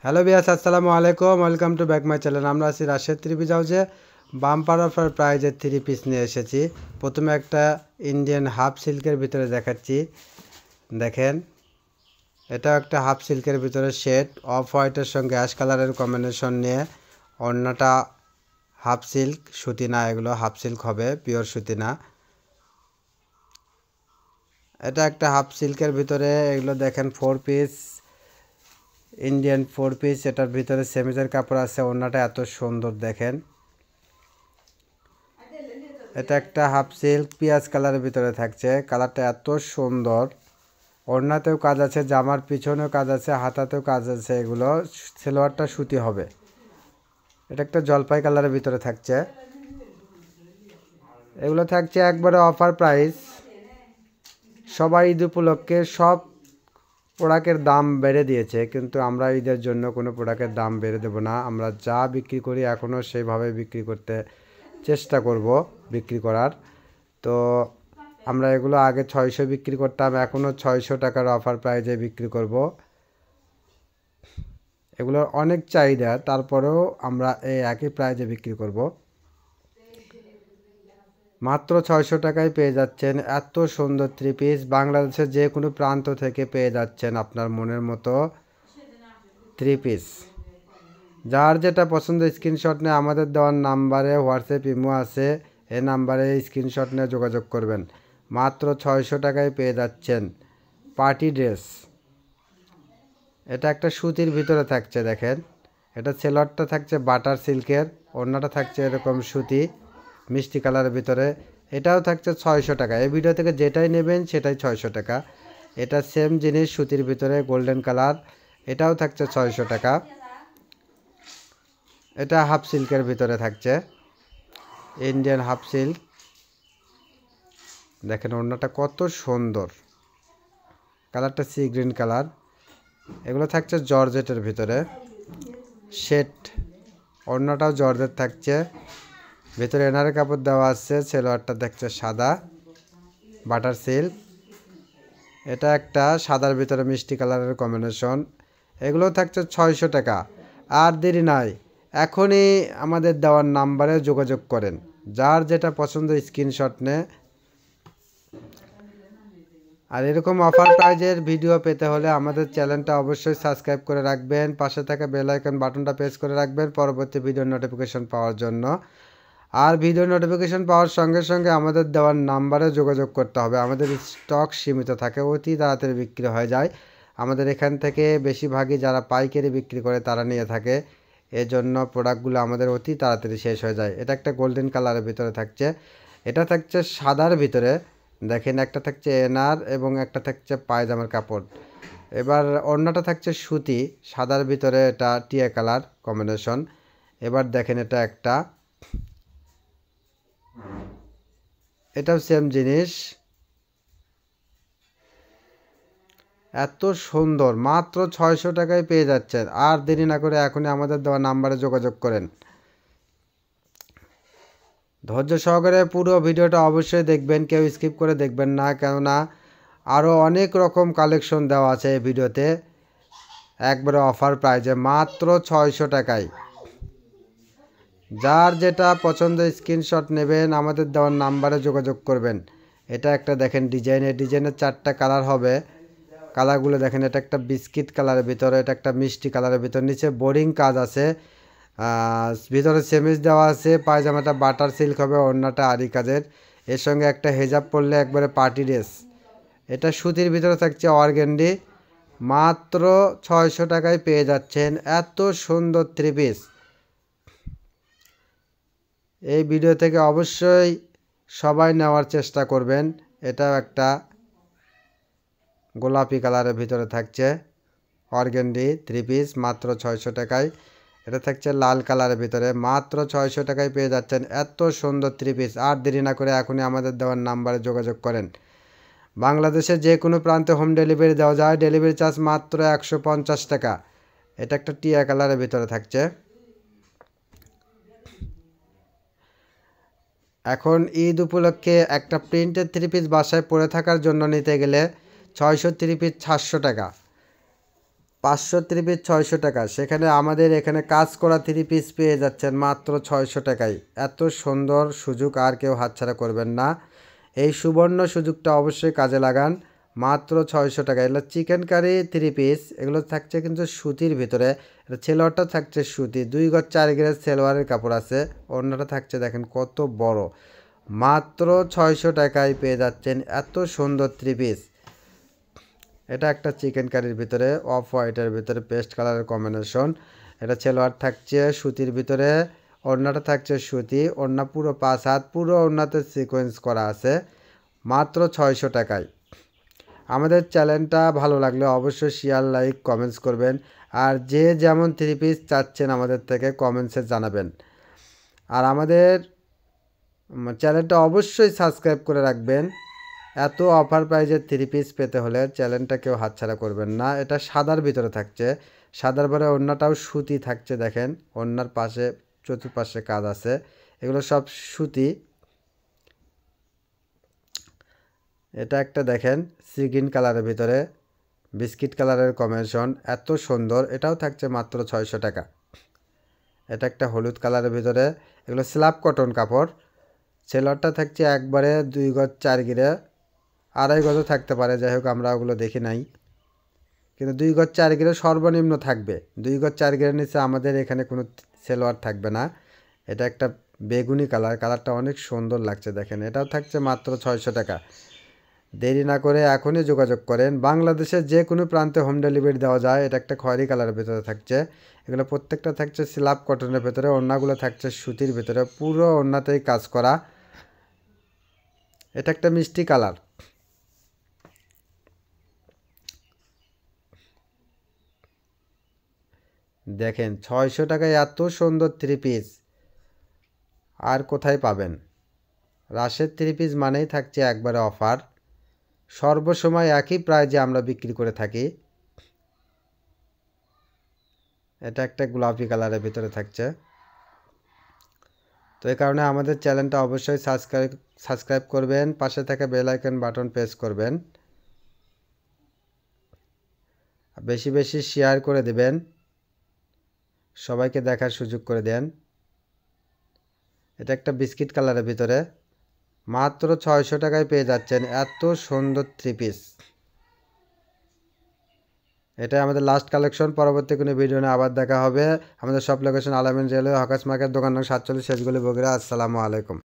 Hello বিয়াস, আসসালামু আলাইকুম। Welcome to back my channel. আমরা আছি রাজশাহী থ্রি পিস হাউসে বাম্পার অফার প্রাইজের থ্রি পিস নিয়ে এসেছি। প্রথমে একটা ইন্ডিয়ান হাফ সিল্কের ভিতরে দেখাচ্ছি। দেখেন, এটা একটা হাফ সিল্কের ভিতরে শেড অফ হোয়াইটের সঙ্গে অ্যাশ কালারের কম্বিনেশন নিয়ে। ওড়নাটা হাফ সিল্ক, সুতি না, এগুলো হাফ সিল্ক হবে, পিওর সুতি না। এটা একটা হাফ সিল্কের ভিতরে, এগুলো দেখেন four piece, Indian four piece. এটার ভিতরে সেমিজের কাপড় আছে। ওড়নাটা এত সুন্দর দেখেন। এটা একটা হাফ সিল্ক পিঁয়াজ কালারের ভিতরে থাকছে। কালারটা এত সুন্দর। ওড়নাতেও কাজ আছে, জামার পিছনেও কাজ আছে, হাতাতেও কাজ আছে। এগুলো সেলোয়ারটা সুতি হবে। এটা একটা জলপাই কালারের ভিতরে থাকছে। এগুলো থাকছে একবারে অফার প্রাইস। সবাই ঈদ উপলক্ষে সব প্রোডাক্টের দাম বেড়ে দিয়েছে, কিন্তু আমরা ঈদের জন্য কোনো প্রোডাক্টের দাম বেড়ে দেব না। আমরা যা বিক্রি করি এখনও সেইভাবে বিক্রি করতে চেষ্টা করব বিক্রি করার। তো আমরা এগুলো আগে 600 বিক্রি করতাম, এখনও 600 টাকার অফার প্রাইজে বিক্রি করব। এগুলোর অনেক চাহিদা, তারপরেও আমরা এই একই প্রাইজে বিক্রি করব। মাত্র 600 টাকায় পেয়ে যাচ্ছেন এত সুন্দর থ্রি পিস। বাংলাদেশের যে কোনো প্রান্ত থেকে পেয়ে যাচ্ছেন আপনার মনের মতো থ্রি পিস। যার যেটা পছন্দ স্ক্রিনশট নিয়ে আমাদের দেওয়ার নাম্বারে হোয়াটসঅ্যাপ ইমো আছে, এই নাম্বারে স্ক্রিনশট নিয়ে যোগাযোগ করবেন। মাত্র 600 টাকায় পেয়ে যাচ্ছেন পার্টি ড্রেস। এটা একটা সুতির ভিতরে থাকছে দেখেন। এটা সেলোয়ারটা থাকছে বাটার সিল্কের, ওড়নাটা থাকছে এরকম সুতি মিষ্টি কালারের ভিতরে। এটাও থাকছে 600 টাকা। এই ভিডিও থেকে যেটাই নেবেন সেটাই 600 টাকা। এটা সেম জিনিস সুতির ভিতরে গোল্ডেন কালার, এটাও থাকছে 600 টাকা। এটা হাফ সিল্কের ভিতরে থাকছে, ইন্ডিয়ান হাফ সিল্ক। দেখেন ওড়নাটা কত সুন্দর, কালারটা সি গ্রিন কালার। এগুলো থাকছে জর্জেটের ভিতরে শেড, ওড়নাটাও জর্জেট থাকছে। ভিতরে এনারের কাপড় দেওয়া আছে। সেলোয়ারটা দেখছে সাদা বাটার সিল্ক। এটা একটা সাদার ভিতরে মিষ্টি কালারের কম্বিনেশন। এগুলো থাকছে 600 টাকা। আর দেরি নাই, এখনই আমাদের দেওয়ার নাম্বারে যোগাযোগ করেন। যার যেটা পছন্দ স্ক্রিনশট নে। আর এরকম অফার প্রাইজের ভিডিও পেতে হলে আমাদের চ্যানেলটা অবশ্যই সাবস্ক্রাইব করে রাখবেন, পাশে থাকা বেল আইকন বাটনটা প্রেস করে রাখবেন পরবর্তী ভিডিওর নোটিফিকেশন পাওয়ার জন্য। আর ভিডিও নোটিফিকেশন পাওয়ার সঙ্গে সঙ্গে আমাদের দেওয়ার নাম্বারে যোগাযোগ করতে হবে। আমাদের স্টক সীমিত থাকে, অতি তাড়াতাড়ি বিক্রি হয়ে যায়। আমাদের এখান থেকে বেশিরভাগই যারা পাইকারি বিক্রি করে তারা নিয়ে থাকে, এজন্য প্রোডাক্টগুলো আমাদের অতি তাড়াতাড়ি শেষ হয়ে যায়। এটা একটা গোল্ডেন কালারের ভিতরে থাকছে, এটা থাকছে সাদার ভিতরে। দেখেন, একটা থাকছে এনার এবং একটা থাকছে পায়জামার কাপড়। এবার ওড়নাটা থাকছে সুতি সাদার ভিতরে, এটা টিয়া কালার কম্বিনেশন। এবার দেখেন, এটা একটা, এটাও সেম জিনিস, এত সুন্দর। মাত্র 600 টাকায় পেয়ে যাচ্ছেন। আর দেরি না করে এখনই আমাদের দেওয়া নাম্বারে যোগাযোগ করেন। ধৈর্য সহকারে পুরো ভিডিওটা অবশ্যই দেখবেন, কেউ স্কিপ করে দেখবেন না, কেননা আরও অনেক রকম কালেকশন দেওয়া আছে এই ভিডিওতে একবারে অফার প্রাইজে মাত্র 600 টাকায়। যার যেটা পছন্দ স্ক্রিনশট নেবেন, আমাদের দেওয়ার নাম্বারে যোগাযোগ করবেন। এটা একটা দেখেন ডিজাইন, এই ডিজাইনের 4টা কালার হবে। কালারগুলো দেখেন, এটা একটা বিস্কিট কালারের ভিতরে, এটা একটা মিষ্টি কালারের ভিতরে, নিচে বোরিং কাজ আছে, ভিতরে সেমিজ দেওয়া আছে। পায়জামাটা বাটার সিল্ক হবে, ওড়নাটা আরি কাজের। এর সঙ্গে একটা হেজাব পরলে একবারে পার্টি ড্রেস। এটা সুতির ভিতরে থাকছে অর্গেন্ডি। মাত্র 600 টাকায় পেয়ে যাচ্ছেন এত সুন্দর থ্রি পিস। এই ভিডিও থেকে অবশ্যই সবাই নেওয়ার চেষ্টা করবেন। এটাও একটা গোলাপি কালারের ভিতরে থাকছে অর্গেন্ডি থ্রি পিস, মাত্র 600 টাকায়। এটা থাকছে লাল কালারের ভিতরে, মাত্র 600 টাকায় পেয়ে যাচ্ছেন এত সুন্দর থ্রি পিস। আর দেরি না করে এখনই আমাদের দেওয়ার নাম্বারে যোগাযোগ করেন। বাংলাদেশের যে কোনো প্রান্তে হোম ডেলিভারি দেওয়া যায়, ডেলিভারি চার্জ মাত্র 150 টাকা। এটা একটা টিয়া কালারের ভিতরে থাকছে। এখন ঈদ উপলক্ষে একটা প্রিন্টের থ্রি পিস বাসায় পরে থাকার জন্য নিতে গেলে 600 থ্রি পিস 700 টাকা। 500 পিস 600 টাকা, সেখানে আমাদের এখানে কাজ করা 3 পিস পেয়ে যাচ্ছেন মাত্র 600 টাকায়। এত সুন্দর সুযোগ আর কেউ হাতছাড়া করবেন না। এই সুবর্ণ সুযোগটা অবশ্যই কাজে লাগান। মাত্র 600 টাকা। এগুলো চিকেন কারি 3 পিস, এগুলো থাকছে কিন্তু সুতির ভিতরে। এটা সেলোয়ারটা থাকছে সুতি, 2 গজ 4 গ্রেড সেলোয়ারের কাপড় আছে। ওড়নাটা থাকছে দেখেন কত বড়। মাত্র 600 টাকায় পেয়ে যাচ্ছেন এত সুন্দর 3 পিস। এটা একটা চিকেন কারির ভিতরে অফ হোয়াইটের ভিতরে পেস্ট কালারের কম্বিনেশন। এটা সেলোয়ার থাকছে সুতির ভিতরে, ওড়নাটা থাকছে সুতি, ওড়না পুরো 5 হাত, পুরো ওড়নাতে সিকোয়েন্স করা আছে। মাত্র 600 টাকায়। আমাদের চ্যানেলটা ভালো লাগলে অবশ্যই শেয়ার, লাইক, কমেন্টস করবেন। আর যে যেমন 3 পিস চাচ্ছেন আমাদের থেকে কমেন্টসে জানাবেন। আর আমাদের চ্যানেলটা অবশ্যই সাবস্ক্রাইব করে রাখবেন। এত অফার প্রাইজে 3 পিস পেতে হলে চ্যানেলটা কেউ হাতছাড়া করবেন না। এটা সাদার ভিতরে থাকছে, সাদার পরে ওড়নাটাও সুতি থাকছে দেখেন, ওড়নার পাশে চতুর্পাশে কাজ আছে, এগুলো সব সুতি। এটা একটা দেখেন সি গ্রিন কালারের ভিতরে বিস্কিট কালারের কম্বিনেশন, এত সুন্দর। এটাও থাকছে মাত্র 600 টাকা। এটা একটা হলুদ কালারের ভিতরে, এগুলো স্ল্যাব কটন কাপড়। সেলোয়ারটা থাকছে একবারে 2 গজ 4 গিরে, 2.5 গজও থাকতে পারে, যাই হোক আমরা ওগুলো দেখি নাই। কিন্তু 2 গজ 4 গিরে সর্বনিম্ন থাকবে। 2 গজ 4 গিরের নিচে আমাদের এখানে কোনো সেলোয়ার থাকবে না। এটা একটা বেগুনি কালার, কালারটা অনেক সুন্দর লাগছে দেখেন। এটাও থাকছে মাত্র 600 টাকা। দেরি না করে এখনই যোগাযোগ করেন। বাংলাদেশের যে কোনো প্রান্তে হোম ডেলিভারি দেওয়া যায়। এটা একটা খয়েরি কালারের ভেতরে থাকছে, এগুলো প্রত্যেকটা থাকছে স্ল্যাব কটনের ভেতরে, ওড়নাগুলো থাকছে সুতির ভেতরে, পুরো ওড়নাতেই কাজ করা। এটা একটা মিষ্টি কালার। দেখেন 600 টাকায় এত সুন্দর 3 পিস আর কোথায় পাবেন। রাশের 3 পিস মানেই থাকছে একবারে অফার। সর্বসময় একই প্রাইজে আমরা বিক্রি করে থাকি। এটা একটা গোলাপি কালারের ভিতরে থাকছে। তো এই কারণে আমাদের চ্যানেলটা অবশ্যই সাবস্ক্রাইব করবেন, পাশে থাকা বেল আইকন বাটন প্রেস করবেন, বেশি বেশি শেয়ার করে দিবেন, সবাইকে দেখার সুযোগ করে দেন। এটা একটা বিস্কিট কালারের ভিতরে, মাত্র 600 টাকায় পেয়ে যাচ্ছেন এত সুন্দর 3 পিস। এটাই আমাদের লাস্ট কালেকশন। পরবর্তী কোনো ভিডিও নিয়ে আবার দেখা হবে। আমাদের সব লোকেশন আলামিন রেলওয়ে, হকাস মার্কেট, দোকান নং 47, শেষগুলি বগুড়া। আসসালামু আলাইকুম।